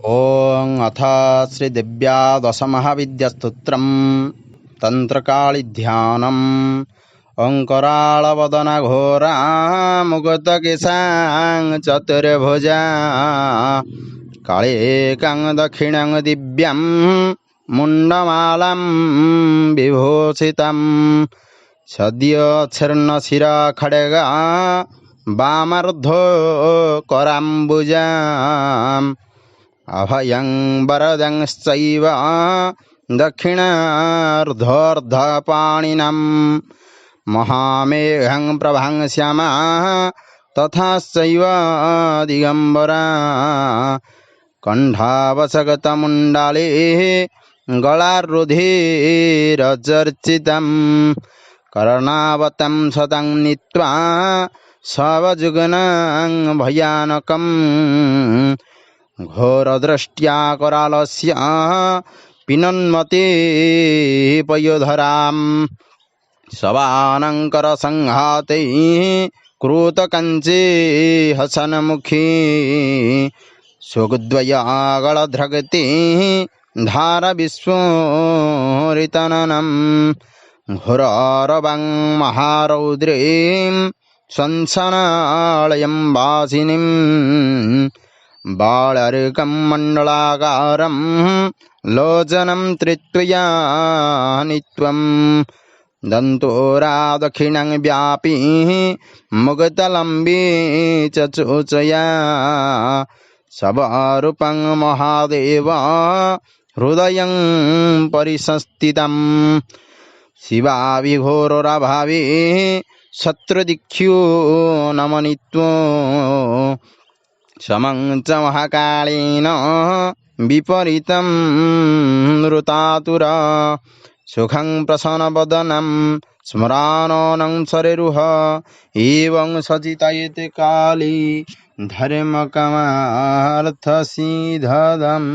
ओं अथ श्रीदिव्या दशमहाविद्यास्तोत्रम् तन्त्रकालिध्यानम् ओङ्कराळवदनघोरा मुगतकेशां चतुर्भुजा काळेकां दक्षिणां दिव्यां मुण्डमालां विभूषितं सद्योच्छिर्णशिरा खड्गा वामार्धो कराम्बुजाम् अभयं वरदंश्चैव दक्षिणार्धोर्धपाणिनं महामेघं प्रभां श्यामा तथाश्चैव दिगम्बरा कण्ठावसगतमुण्डाले गलारुधिरचर्चितं कर्णावतं सतं नीत्वा सवजुगनं भयानकम् घोरदृष्ट्या करालस्य पिनन्मते पयोधरां शवानङ्करसंघाते क्रूतकञ्चे हसनमुखी सुगद्वयागळधृगते धारविस्फोरितननं घोररवं महारौद्रीं संसनालयं वासिनीं बालर्कं मण्डलाकारं लोचनं त्रित्वया नित्वं दन्तोरा दक्षिणं व्यापी मुगतलम्बी च चोचया सवारूपं महादेव हृदयं परिसंस्थितं शिवाविघोरभावे शत्रुदीक्षो नमनित्वो समं च महाकालेन विपरीतं नृतातुरा सुखं प्रसन्नवदनं स्मराननं शरीरुह एवं सचितयते काली धर्मकामार्थसिद्धदम्।